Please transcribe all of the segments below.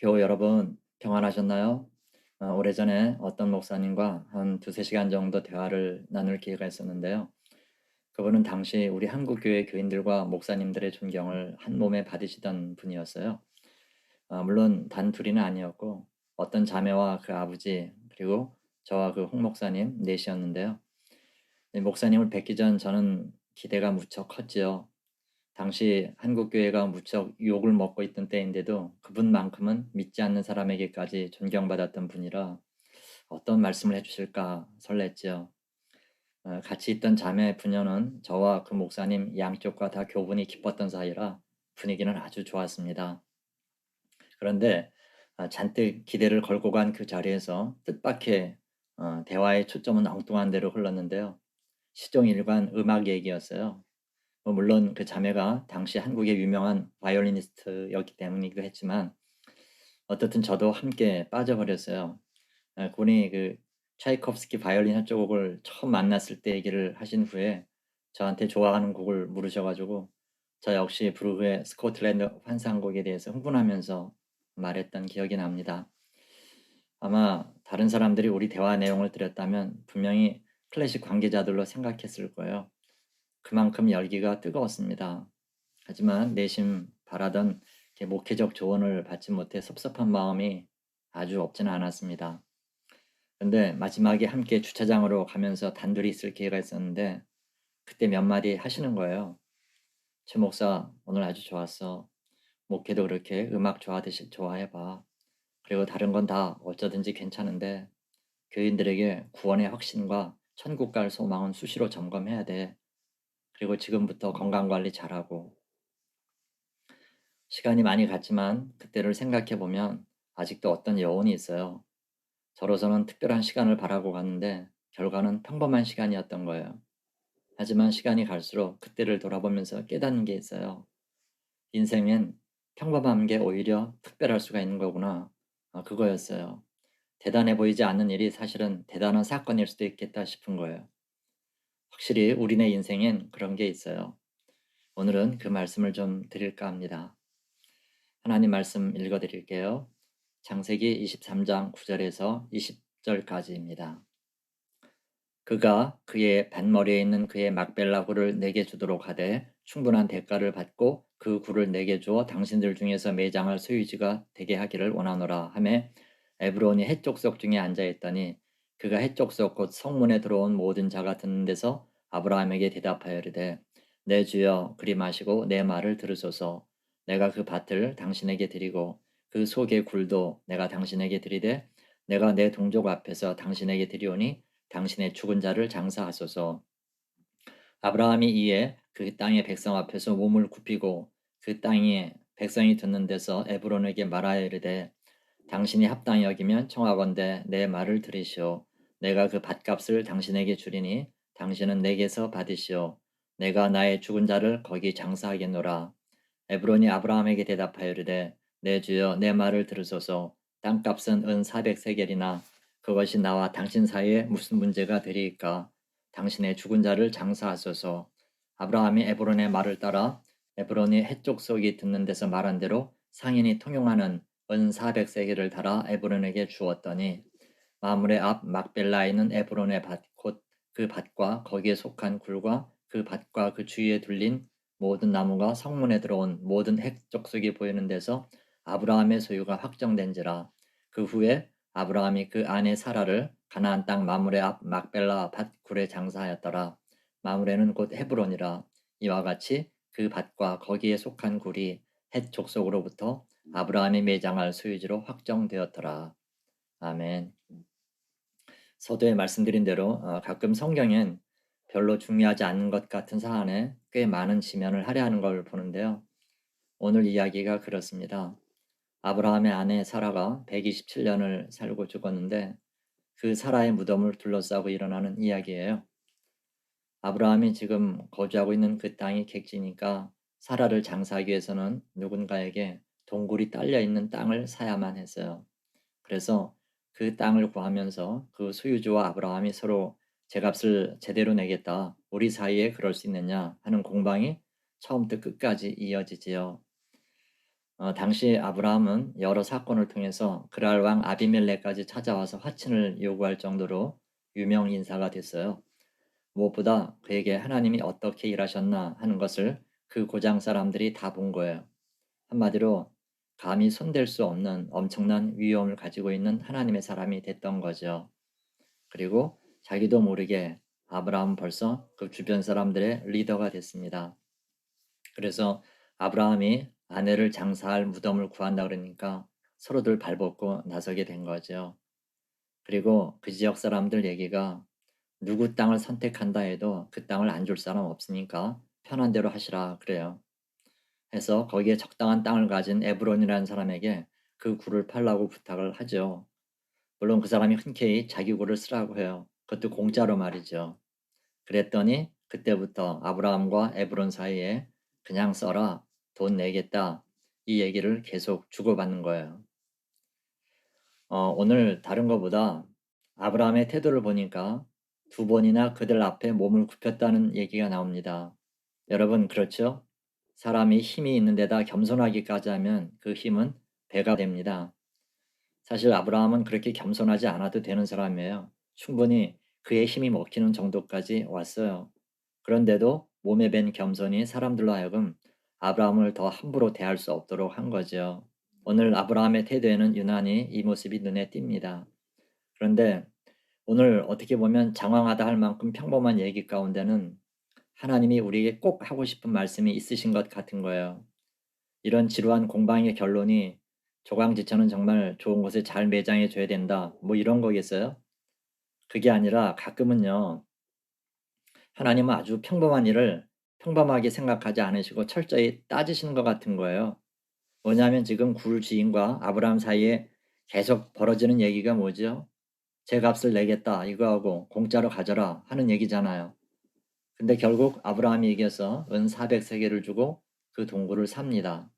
교우 여러분, 평안하셨나요? 오래전에 어떤 목사님과 한 두세 시간 정도 대화를 나눌 기회가 있었는데요. 그분은 당시 우리 한국교회 교인들과 목사님들의 존경을 한 몸에 받으시던 분이었어요. 물론 단 둘이는 아니었고, 어떤 자매와 그 아버지, 그리고 저와 그 홍 목사님 넷이었는데요. 이 목사님을 뵙기 전 저는 기대가 무척 컸지요. 당시 한국 교회가 무척 욕을 먹고 있던 때인데도 그분만큼은 믿지 않는 사람에게까지 존경받았던 분이라 어떤 말씀을 해주실까 설렜지요. 같이 있던 자매 부녀는 저와 그 목사님 양쪽과 다 교분이 깊었던 사이라 분위기는 아주 좋았습니다. 그런데 잔뜩 기대를 걸고 간 그 자리에서 뜻밖의 대화의 초점은 엉뚱한 데로 흘렀는데요. 시종일관 음악 얘기였어요. 물론 그 자매가 당시 한국의 유명한 바이올리니스트였기 때문이기도 했지만 어떻든 저도 함께 빠져버렸어요. 그분이 그 차이콥스키 바이올린 협주곡을 처음 만났을 때 얘기를 하신 후에 저한테 좋아하는 곡을 물으셔 가지고 저 역시 브루흐의 스코틀랜드 환상곡에 대해서 흥분하면서 말했던 기억이 납니다. 아마 다른 사람들이 우리 대화 내용을 들었다면 분명히 클래식 관계자들로 생각했을 거예요. 그만큼 열기가 뜨거웠습니다. 하지만 내심 바라던 목회적 조언을 받지 못해 섭섭한 마음이 아주 없지는 않았습니다. 그런데 마지막에 함께 주차장으로 가면서 단둘이 있을 기회가 있었는데 그때 몇 마디 하시는 거예요. 최 목사, 오늘 아주 좋았어. 목회도 그렇게 음악 좋아하듯이 좋아해봐. 그리고 다른 건 다 어쩌든지 괜찮은데 교인들에게 구원의 확신과 천국 갈 소망은 수시로 점검해야 돼. 그리고 지금부터 건강관리 잘하고. 시간이 많이 갔지만 그때를 생각해 보면 아직도 어떤 여운이 있어요. 저로서는 특별한 시간을 바라고 갔는데 결과는 평범한 시간이었던 거예요. 하지만 시간이 갈수록 그때를 돌아보면서 깨닫는 게 있어요. 인생엔 평범한 게 오히려 특별할 수가 있는 거구나. 그거였어요. 대단해 보이지 않는 일이 사실은 대단한 사건일 수도 있겠다 싶은 거예요. 확실히 우리네 인생엔 그런 게 있어요. 오늘은 그 말씀을 좀 드릴까 합니다. 하나님 말씀 읽어 드릴게요. 창세기 23장 9절에서 20절까지입니다. 그가 그의 뱃머리에 있는 그의 막벨라 굴을 내게 주도록 하되 충분한 대가를 받고 그 굴을 내게 주어 당신들 중에서 매장할 소유지가 되게 하기를 원하노라 하매 에브론이 헷족속 중에 앉아 있더니 그가 헷족속 곧 성문에 들어온 모든 자가 듣는 데서 아브라함에게 대답하여 이르되 내 주여 그리 마시고 내 말을 들으소서 내가 그 밭을 당신에게 드리고 그 속의 굴도 내가 당신에게 드리되 내가 내 동족 앞에서 당신에게 드리오니 당신의 죽은 자를 장사하소서. 아브라함이 이에 그 땅의 백성 앞에서 몸을 굽히고 그 땅의 백성이 듣는 데서 에브론에게 말하여 이르되 당신이 합당히 여기면 청하건대 내 말을 들으시오. 내가 그 밭값을 당신에게 주리니 당신은 내게서 받으시오. 내가 나의 죽은 자를 거기 장사하겠노라. 에브론이 아브라함에게 대답하여 이르되 내 주여 내 말을 들으소서. 땅값은 은 400세겔이나 그것이 나와 당신 사이에 무슨 문제가 되리이까? 당신의 죽은 자를 장사하소서. 아브라함이 에브론의 말을 따라 에브론이 헷족 속이 듣는 데서 말한 대로 상인이 통용하는 은 400세겔을 달아 에브론에게 주었더니 마므레 앞 막벨라에 있는 에브론의 밭 곧 그 밭과 거기에 속한 굴과 그 밭과 그 주위에 둘린 모든 나무가 성문에 들어온 모든 헷족속이 보이는 데서 아브라함의 소유가 확정된지라. 그 후에 아브라함이 그 아내 사라를 가나안 땅 마므레 앞 막벨라 밭 굴에 장사하였더라. 마므레는 곧 헤브론이라. 이와 같이 그 밭과 거기에 속한 굴이 헷 족속으로부터 아브라함이 매장할 소유지로 확정되었더라. 아멘. 서두에 말씀드린 대로 가끔 성경엔 별로 중요하지 않은 것 같은 사안에 꽤 많은 지면을 할애하는 걸 보는데요. 오늘 이야기가 그렇습니다. 아브라함의 아내 사라가 127년을 살고 죽었는데 그 사라의 무덤을 둘러싸고 일어나는 이야기예요. 아브라함이 지금 거주하고 있는 그 땅이 객지니까 사라를 장사하기 위해서는 누군가에게 동굴이 딸려 있는 땅을 사야만 했어요. 그래서 그 땅을 구하면서 그 소유주와 아브라함이 서로 제값을 제대로 내겠다. 우리 사이에 그럴 수 있느냐 하는 공방이 처음부터 끝까지 이어지지요. 당시 아브라함은 여러 사건을 통해서 그랄 왕 아비멜렉까지 찾아와서 화친을 요구할 정도로 유명 인사가 됐어요. 무엇보다 그에게 하나님이 어떻게 일하셨나 하는 것을 그 고장 사람들이 다 본 거예요. 한마디로 감히 손댈 수 없는 엄청난 위엄을 가지고 있는 하나님의 사람이 됐던 거죠. 그리고 자기도 모르게 아브라함은 벌써 그 주변 사람들의 리더가 됐습니다. 그래서 아브라함이 아내를 장사할 무덤을 구한다 그러니까 서로들 발벗고 나서게 된 거죠. 그리고 그 지역 사람들 얘기가 누구 땅을 선택한다 해도 그 땅을 안 줄 사람 없으니까 편한 대로 하시라 그래요. 해서 거기에 적당한 땅을 가진 에브론이라는 사람에게 그 굴을 팔라고 부탁을 하죠. 물론 그 사람이 흔쾌히 자기 굴을 쓰라고 해요. 그것도 공짜로 말이죠. 그랬더니 그때부터 아브라함과 에브론 사이에 그냥 써라, 돈 내겠다, 이 얘기를 계속 주고받는 거예요. 오늘 다른 것보다 아브라함의 태도를 보니까 두 번이나 그들 앞에 몸을 굽혔다는 얘기가 나옵니다. 여러분, 그렇죠? 사람이 힘이 있는 데다 겸손하기까지 하면 그 힘은 배가 됩니다. 사실 아브라함은 그렇게 겸손하지 않아도 되는 사람이에요. 충분히 그의 힘이 먹히는 정도까지 왔어요. 그런데도 몸에 밴 겸손이 사람들로 하여금 아브라함을 더 함부로 대할 수 없도록 한 거죠. 오늘 아브라함의 태도에는 유난히 이 모습이 눈에 띕니다. 그런데 오늘 어떻게 보면 장황하다 할 만큼 평범한 얘기 가운데는 하나님이 우리에게 꼭 하고 싶은 말씀이 있으신 것 같은 거예요. 이런 지루한 공방의 결론이 조강지처는 정말 좋은 곳에 잘 매장해 줘야 된다. 뭐 이런 거겠어요? 그게 아니라 가끔은요. 하나님은 아주 평범한 일을 평범하게 생각하지 않으시고 철저히 따지시는 것 같은 거예요. 뭐냐면 지금 굴 주인과 아브라함 사이에 계속 벌어지는 얘기가 뭐죠? 제 값을 내겠다 이거하고 공짜로 가져라 하는 얘기잖아요. 근데 결국 아브라함이 이겨서 은 400세겔을 주고 그 동굴을 삽니다.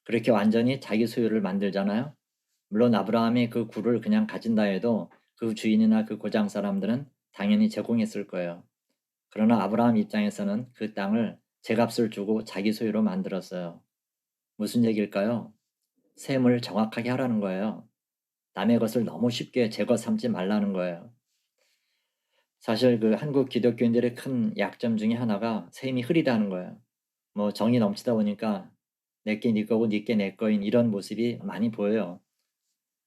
그렇게 완전히 자기 소유를 만들잖아요. 물론 아브라함이 그 굴을 그냥 가진다 해도 그 주인이나 그 고장 사람들은 당연히 제공했을 거예요. 그러나 아브라함 입장에서는 그 땅을 제값을 주고 자기 소유로 만들었어요. 무슨 얘기일까요? 셈을 정확하게 하라는 거예요. 남의 것을 너무 쉽게 제 것 삼지 말라는 거예요. 사실 그 한국 기독교인들의 큰 약점 중에 하나가 셈이 흐리다는 거예요. 뭐 정이 넘치다 보니까 내게 네 거고 네게 내 거인 이런 모습이 많이 보여요.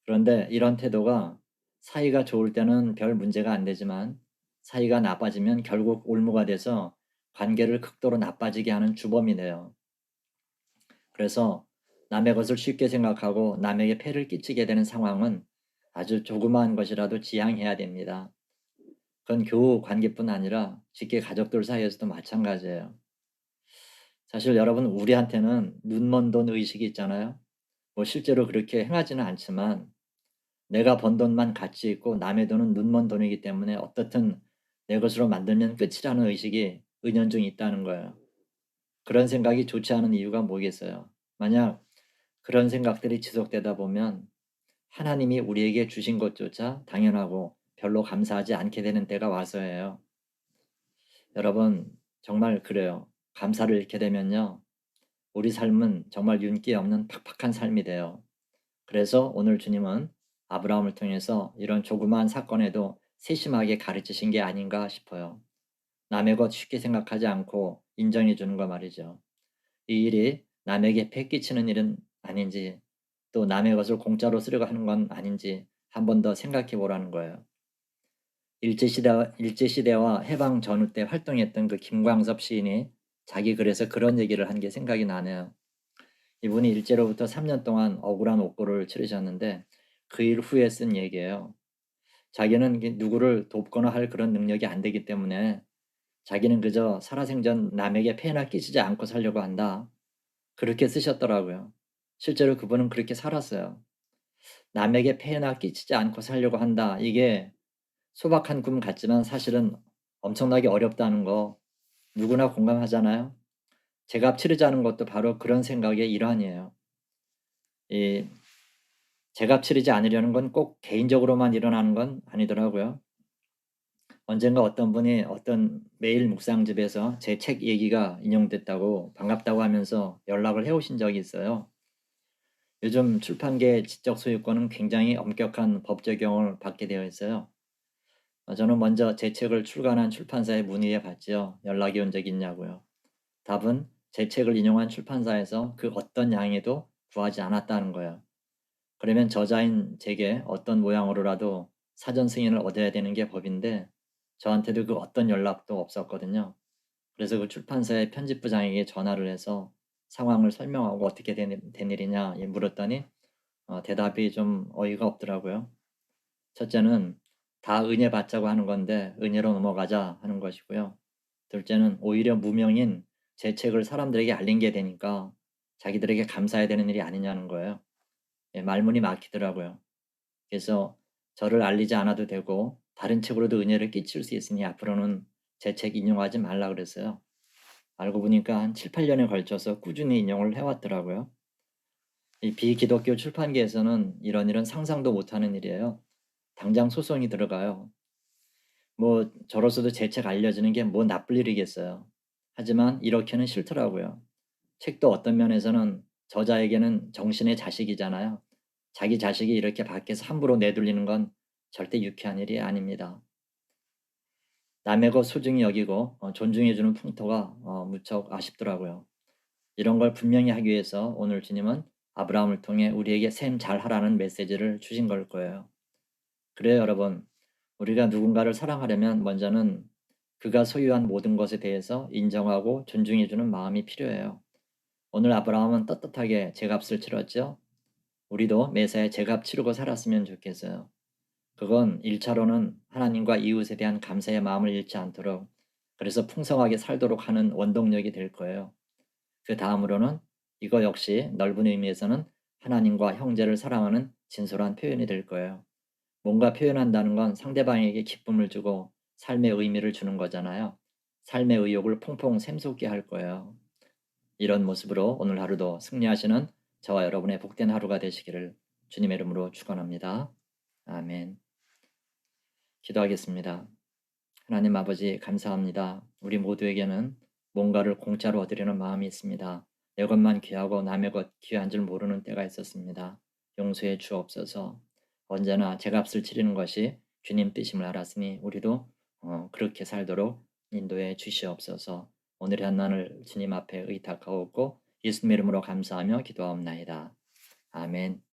그런데 이런 태도가 사이가 좋을 때는 별 문제가 안 되지만 사이가 나빠지면 결국 올무가 돼서 관계를 극도로 나빠지게 하는 주범이 돼요. 그래서 남의 것을 쉽게 생각하고 남에게 폐를 끼치게 되는 상황은 아주 조그마한 것이라도 지양해야 됩니다. 그건 교우 관계뿐 아니라 직계 가족들 사이에서도 마찬가지예요. 사실 여러분 우리한테는 눈먼 돈 의식이 있잖아요. 뭐 실제로 그렇게 행하지는 않지만 내가 번 돈만 가치 있고 남의 돈은 눈먼 돈이기 때문에 어떻든 내 것으로 만들면 끝이라는 의식이 은연중에 있다는 거예요. 그런 생각이 좋지 않은 이유가 뭐겠어요? 만약 그런 생각들이 지속되다 보면 하나님이 우리에게 주신 것조차 당연하고 별로 감사하지 않게 되는 때가 와서예요. 여러분 정말 그래요. 감사를 잃게 되면요. 우리 삶은 정말 윤기 없는 팍팍한 삶이 돼요. 그래서 오늘 주님은 아브라함을 통해서 이런 조그마한 사건에도 세심하게 가르치신 게 아닌가 싶어요. 남의 것 쉽게 생각하지 않고 인정해 주는 거 말이죠. 이 일이 남에게 패 끼치는 일은 아닌지 또 남의 것을 공짜로 쓰려고 하는 건 아닌지 한 번 더 생각해 보라는 거예요. 일제시대와 해방 전후 때 활동했던 그 김광섭 시인이 자기 글에서 그런 얘기를 한 게 생각이 나네요. 이분이 일제로부터 3년 동안 억울한 옥고를 치르셨는데 그 일 후에 쓴 얘기예요. 자기는 누구를 돕거나 할 그런 능력이 안 되기 때문에 자기는 그저 살아생전 남에게 폐해나 끼치지 않고 살려고 한다. 그렇게 쓰셨더라고요. 실제로 그분은 그렇게 살았어요. 남에게 폐해나 끼치지 않고 살려고 한다. 이게 소박한 꿈 같지만 사실은 엄청나게 어렵다는 거 누구나 공감하잖아요. 제값 치르자는 것도 바로 그런 생각의 일환이에요. 이 제값 치르지 않으려는 건 꼭 개인적으로만 일어나는 건 아니더라고요. 언젠가 어떤 분이 어떤 메일 묵상집에서 제 책 얘기가 인용됐다고 반갑다고 하면서 연락을 해 오신 적이 있어요. 요즘 출판계의 지적 소유권은 굉장히 엄격한 법 적용을 받게 되어 있어요. 저는 먼저 제 책을 출간한 출판사에 문의해 봤지요. 연락이 온 적이 있냐고요. 답은 제 책을 인용한 출판사에서 그 어떤 양해도 구하지 않았다는 거예요. 그러면 저자인 제게 어떤 모양으로라도 사전 승인을 얻어야 되는 게 법인데 저한테도 그 어떤 연락도 없었거든요. 그래서 그 출판사의 편집부장에게 전화를 해서 상황을 설명하고 어떻게 된 일이냐 물었더니 대답이 좀 어이가 없더라고요. 첫째는 다 은혜 받자고 하는 건데 은혜로 넘어가자 하는 것이고요. 둘째는 오히려 무명인 제 책을 사람들에게 알린 게 되니까 자기들에게 감사해야 되는 일이 아니냐는 거예요. 예, 말문이 막히더라고요. 그래서 저를 알리지 않아도 되고 다른 책으로도 은혜를 끼칠 수 있으니 앞으로는 제 책 인용하지 말라 그랬어요. 알고 보니까 한 7-8년에 걸쳐서 꾸준히 인용을 해왔더라고요. 이 비기독교 출판계에서는 이런 일은 상상도 못하는 일이에요. 당장 소송이 들어가요. 뭐 저로서도 제 책 알려지는 게 뭐 나쁠 일이겠어요. 하지만 이렇게는 싫더라고요. 책도 어떤 면에서는 저자에게는 정신의 자식이잖아요. 자기 자식이 이렇게 밖에서 함부로 내돌리는 건 절대 유쾌한 일이 아닙니다. 남의 것 소중히 여기고 존중해 주는 풍토가 무척 아쉽더라고요. 이런 걸 분명히 하기 위해서 오늘 주님은 아브라함을 통해 우리에게 셈 잘하라는 메시지를 주신 걸 거예요. 그래요, 여러분. 우리가 누군가를 사랑하려면 먼저는 그가 소유한 모든 것에 대해서 인정하고 존중해 주는 마음이 필요해요. 오늘 아브라함은 떳떳하게 제값을 치렀죠. 우리도 매사에 제값 치르고 살았으면 좋겠어요. 그건 1차로는 하나님과 이웃에 대한 감사의 마음을 잃지 않도록 그래서 풍성하게 살도록 하는 원동력이 될 거예요. 그 다음으로는 이거 역시 넓은 의미에서는 하나님과 형제를 사랑하는 진솔한 표현이 될 거예요. 뭔가 표현한다는 건 상대방에게 기쁨을 주고 삶의 의미를 주는 거잖아요. 삶의 의욕을 퐁퐁 샘솟게 할 거예요. 이런 모습으로 오늘 하루도 승리하시는 저와 여러분의 복된 하루가 되시기를 주님의 이름으로 축원합니다. 아멘. 기도하겠습니다. 하나님 아버지 감사합니다. 우리 모두에게는 뭔가를 공짜로 얻으려는 마음이 있습니다. 내 것만 귀하고 남의 것 귀한 줄 모르는 때가 있었습니다. 용서해 주옵소서. 언제나 제값을 치르는 것이 주님 뜻임을 알았으니 우리도 그렇게 살도록 인도해 주시옵소서. 오늘의 한날을 주님 앞에 의탁하옵고 예수님 이름으로 감사하며 기도하옵나이다. 아멘.